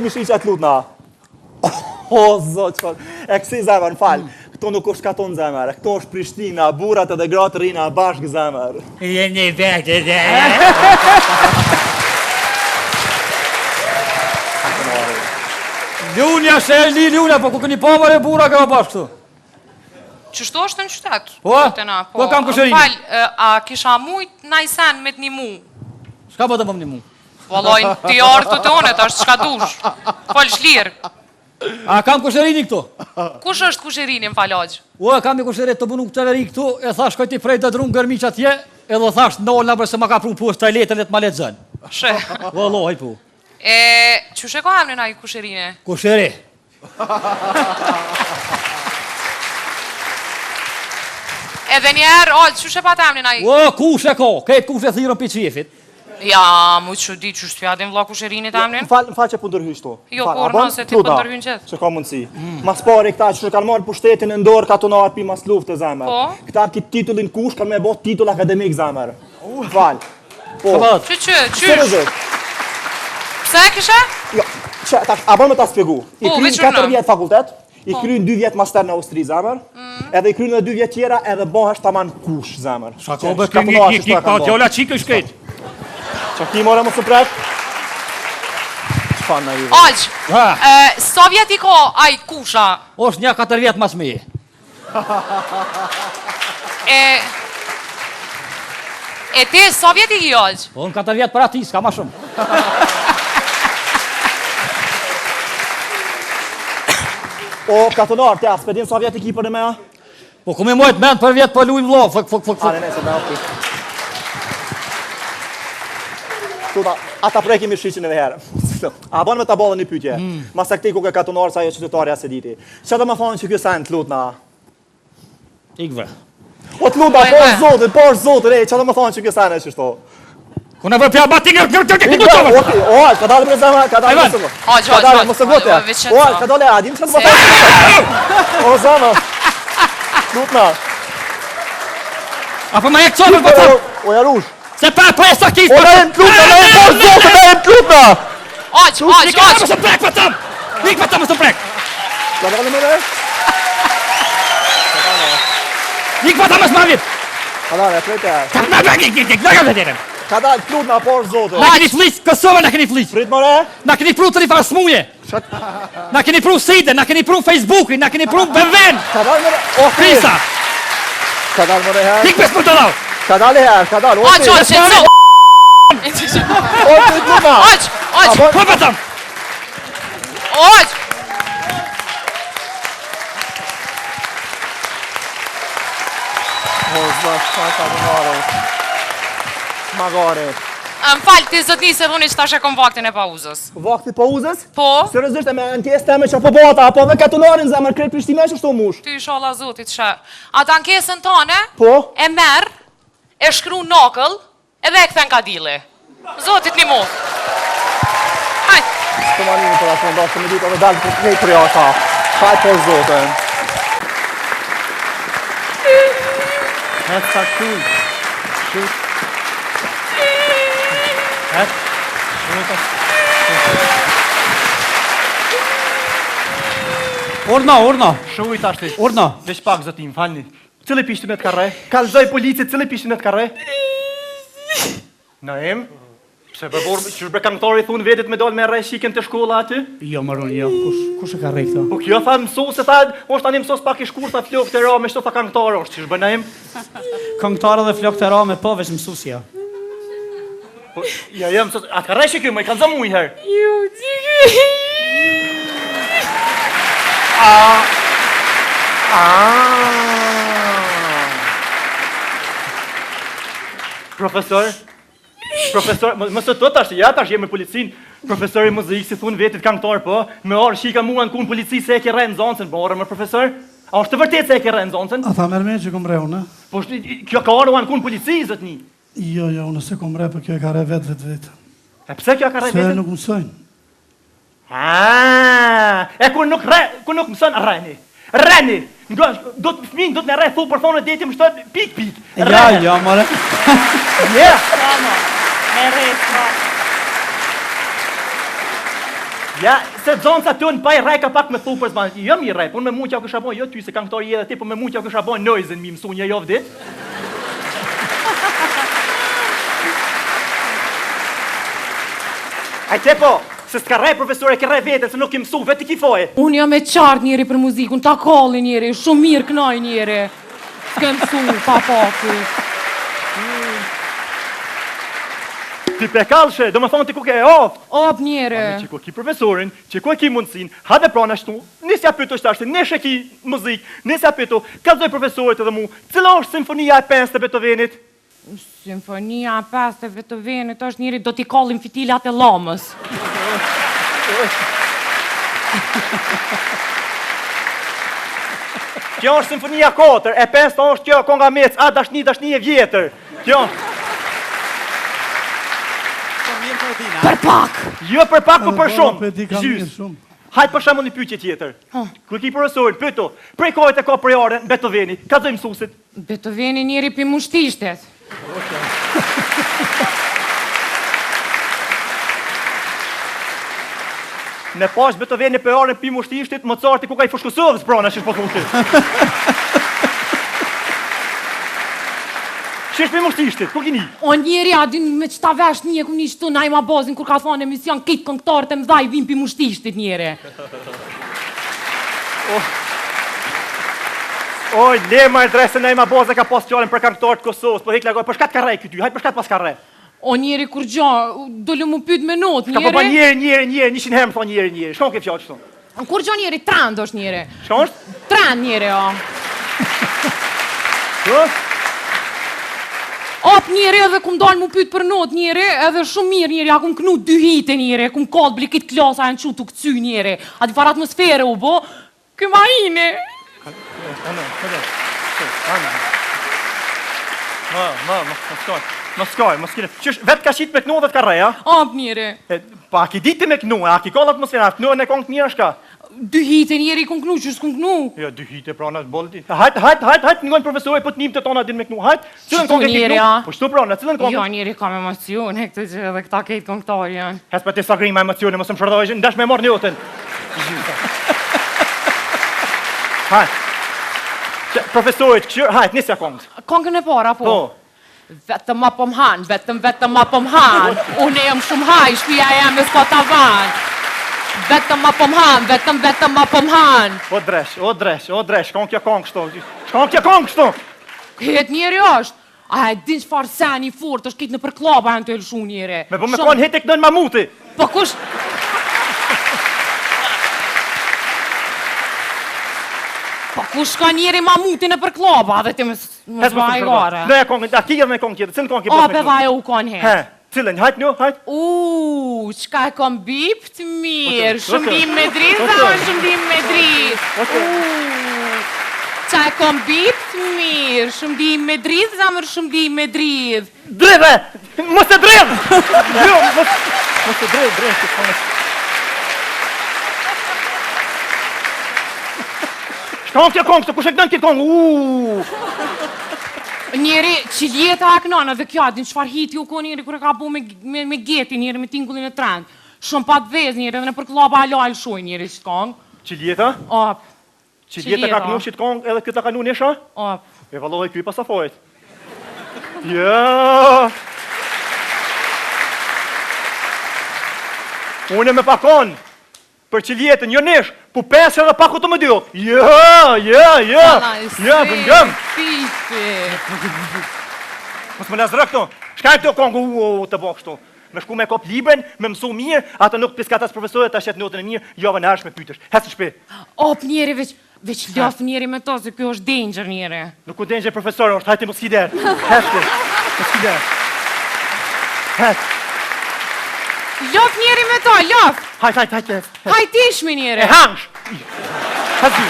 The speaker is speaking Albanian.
Mishiqat lutna. O, zot, qëfar. E kësi zemër, në falë. Këto nuk është katon zemër. Këto është Prishtina, burat edhe gratë rina bashkë zemër. Jeni vete dhe. Ljunja, sheli, ljunja, po ku këni pamër e bura ka bashkë këtu? Qështu është në qytet? Po kam kushërinë. Falë, a kisha mujt najsen me t'ni mu? Shka po të më një mu? Valoj, t'i ardhë të onet, është qka dush. Falë shlirë. A kam kushërini këtu? Kush është kushërini më falaqë? Kam i kushërit të bunu këtëveri këtu, e thash kojti prej të drunë gërmiq atje, edhe thash nolna për se ma ka pru pu është tajletën e të malet zënë. Shë. Valoj, pu. Qushe ka emrin a i kushërine? Kushëri. Edhe njerë, qushe pa të emrin a i? Kushe ka, këtë kushe thirën për qefit. Ja, mu që di që shtjadin vla kusherini të emrin? Në falë që po ndërhysh to. Jo, por nëse ti po ndërhyn qëtë. Që ka mundësi. Mas pari këta që kanë marrë pushtetin e ndorë katonar pi mas luftë zemër. Po? Këta kitë titullin kush kanë me bot titull akademik zemër. Falë. Po. Qysh? Pse kishe? Jo, a bërë me ta spjegu. I Po, kryin veç unë. 4 vjetë fakultet, i kryin 2 vjetë master në Austri zemër, edhe i kryin edhe 2 vjetë tjera edhe bëhesh taman kush zemër. Shako bë kënë pa t'jolla qikë është këtë. Qa ki more më së prek? Qëfar në i dhe? Aq, sa vjet i ka aj kusha? Oshtë një 4 vjetë mas me. E ti, sa vjet i ki aq? Po në 4 vjetë për ati, s'ka ma shumë. O, katonar, te, s'pedin sa vjet i ki për në mea? Po ku me mojtë mend për vjetë për lujnë vlo, fëk. Ale, nese, me opti. Tuta, ata prekim i shqyqin edhe herë. A banë me ta bolën një pytje. Mas e këti ku ke katonar sa jo qytetarja se diti. Që do me thonë që kjo sen të lutna? Ikve. O të lutna, por zotin, që do me thonë që kjo sen e qështo? Ku në vërpja bati një ka dalë me zema, ka dalë me zema. Ka dalë me zema. Ka dalë e adim që të më thonë. O zema. Lutna. Apo ma e këcove për të... O jarush. Se pa e sa kisë për... O lejnë të lutna, lejnë por zotin, lejnë të lutna. Aq. Nik më së prek për tëm. Nik për tëm më së prek. Ka dalë me dhe? Nik për tëm më së marvit. Ka dalë, e trejte e. Ka dalë të lutna, por zotin. Na keni flis, kësove na keni flis. Prit more? Na keni pru të një farë smuje. Na keni pru site, na keni pru Facebookin, na keni pru BV-n. Ka dalë me dhe? O, Prisa. Ka dalë me dhe herë? Nik për të lau. Ka dalë herë, ka dalë. Aq, qëtëso. O, të lutna. Aq. Po për tëm. Aq. O, zë, ka magare. Magare. Më falë, ti zëtni se dhuni që tash e kom vaktin e pauzës. Vakti pauzës? Po? Seriozisht e me ankesë teme që po bota, apo dhe katonarin zemër krejt Prishtinë që shto mush? Ty shala zotit shë. Ata ankesën tane, Po? e merë, e shkru nakëll, edhe e këthen kadile. Zotit një mu. Hajt. Së manimi për atë ndoshtë me ditë edhe dalë për krejt për jata. Hajt por zotën. Hetë sa kull. Shut. Hetë. Orna. Shujt ashtë. Orna. Veç pak zëtim, falni. Cële pishti me të karre? Kalzoj policit, cële pishti me të karre? Naim? Pse përborë, që shbre kanëtori thunë vetit me dollë me rrej shiken të shkolla aty? Jo, maron, jo. Kush e ka rej këto? Po kjo tha mësos se tha, është tani mësos pak i shkurta flok të ra me shto tha kanëtori është, që shbë naim? Këngëtarë dhe flok të rame, po veç mësusja. Po, ja, mësos, atë ka rrej shikim, i kanë zë mu i herë. Jo, tiki. Profesor, mësë të tash, ja tash jemi policin. Profesori muzikë si thunë vetit kanëtor, po, me orë shika mua në kunë polici se e ke rejnë zoncën, po orë më profesor? A është të vërtet se e ke rejnë zoncën? A tha mërme që kom re unë? Po, kjo ka orë në kunë polici, zëtni. Jo, unë se kom re, për kjo e ka re vetë. E pse kjo ka re vetë? Se nuk mësojnë. E ku nuk mësën reni. Reni! Do të fëmin, do të në re, thu për thonë e deti më shtot, pik. Ja, mare. Yeah! Me re, Ja, se zonca të në pa i rej ka pak me thu për zban. Jo mi rej, unë me mu që kësha bojnë, jo ty se këngëtori edhe ti, po me mu që kësha bojnë nojzën mi mësu një jovë dit. Aj te po, se s'ka rej profesore, ke rej vetën, se nuk ki mësu, vetë ki foje. Unë jam e qartë njeri për muzikun, ta kalli njeri, shumë mirë knaj njeri. S'ke mësu, pa paku. Ti pe kalshe, do më thonë ti ku ke oft. Op njeri. Që ku ki profesorin, që ku e ki mundësin, hade prana shtu, nisja pyto shtarëse, neshe ki muzik, nisja pyto, kalzoj profesorit edhe mu, cila është simfonia e 5 të Beethovenit? Simfonia e 5 të Beethovenit është njeri do t'i kallim fitilat e lamës. Kjo është simfonia 4, e 5 është kjo konga mec, a dashni e vjetër. Kjo. Për pak! Jo për pak, po për shumë. Po, di kam mirë Gjys. shumë. Hajt për shembull një pyetje tjetër. Kur ki profesorin, pyето, prej kohët e ka projare në Beethoveni, kallzoj mësuesit. Beethoveni njeri për mushtishtet. Në pash Beethoveni projare pi mushtishtit, Mozarti ku ka i fushkusovës prana shish po thonë. Shish pi mushtishtit, ku kini? O njeri, a din me qëta vesh një ku një shtu na i ma bazin kur ka thonë emision kitë këngëtarët e mdhaj vim pi mushtishtit njeri. Oj, lema e drese në ima boze ka pas fjallin për këngëtarët Kosovës, po hek lagoj, për shkat ka rej këty, hajt për shkat pas ka rej. O njeri kur gja, dole mu pyt me not Ka po pa njeri. njeri, 100 herë më thonë njeri. Shkon ke fjallë qëto? Kur gja njeri trend është njeri. Shkon është? Trend njeri, o. Shkon? Op njeri edhe kum dalë mu pyt për not njeri, edhe shumë mirë njeri, a kum knu 2 hite njeri, kum kallë blikit klasa e në qutu këcy njeri, a di far atmosfere u bo, këma ine. Më skoj. Qysh, vetë ka shit me kënu dhe të ka reja? Op njeri, Pa, a ki diti me kënu, a ki koll atmosfera, kënu e kongë të mirë shka? 2 hite njeri kum knu, qështë kum knu? Jo, 2 hite prana është bolë ti. Hajt, ngojnë profesori, po të njim të tona din me kënu, hajt. Cilën kongë e ki njeri, kënu? a? Po shtu prana, cilën kongë? Jo, njeri kam emocione, këtë që edhe këta kejtë këngëtarë janë. Hes për ti sa grima emocione, mos më shërdojshë, ndash me morë njotën. Hajt. Profesorit, hajt, nisja kongës. Kongën e para, po? Po. Vetëm ma pëm hanë, vetëm ma pëm hanë. Unë e jam shumë haj, shpia e jam e s'ka tavan. Vetëm ma pëm hanë, vetëm ma pëm hanë. O dresh, shkon kja kongë shto. Këtë njeri është. A e din që farë seni fort është kitë në për klaba e në të elshu njeri. Me po me konë hitek në mamuti. Po kush... Po kush ka njeri mamuti në për klaba, dhe ti më zvaj gare. Ne e kongë, a ki edhe me kongë tjetër, cilën kongë ki O, bëf me pe dha e u konë He, cilën, hajt një, hajt. Qka e kom bip të mirë, Oke, shumë oke. dim me dritë, Oke. zamër shumë dim me dritë. Oke. Qa e kom bip të mirë, shumë dim me dritë, zamër shumë dim me dritë. Dreve! Mos e drev! Jo, mos e drev, të kongë. Shkon kja kongë, kush e këdën kja kongë, Njeri, qiljeta e knana dhe kja, din qfar hiti u ko njeri kër e ka bu me geti njeri, me tingullin e trend. Shumë pat vez njeri, edhe në për klaba halal shuj njeri që kongë. Qiljeta? Op, Qiljeta ka kënu shit kongë edhe këta ka nu nesha? op. E valoj kuj pasafojt. Ja. Unë me pakon. Për qiljetën, jo nesh, po 5 edhe pak u të më dio. Ja, bëngëm. Mos më lazrë këto. Shka e këto kongë, të bo kështu. Me shku me kop libren, me mësu mirë, atë nuk piskatas profesorit, ta shetë notën e mirë, jove në arsh me pytësh. Hesë shpi. Op njeri, veç ljof njeri me to, se kjo është danger njeri. Nuk u denjë profesor është, hajti më skider. Hesë, më skider. Hesë. Ljof njeri me to, ljof! Hajt. Hajt ishmi njeri! E hangsh! Hesë.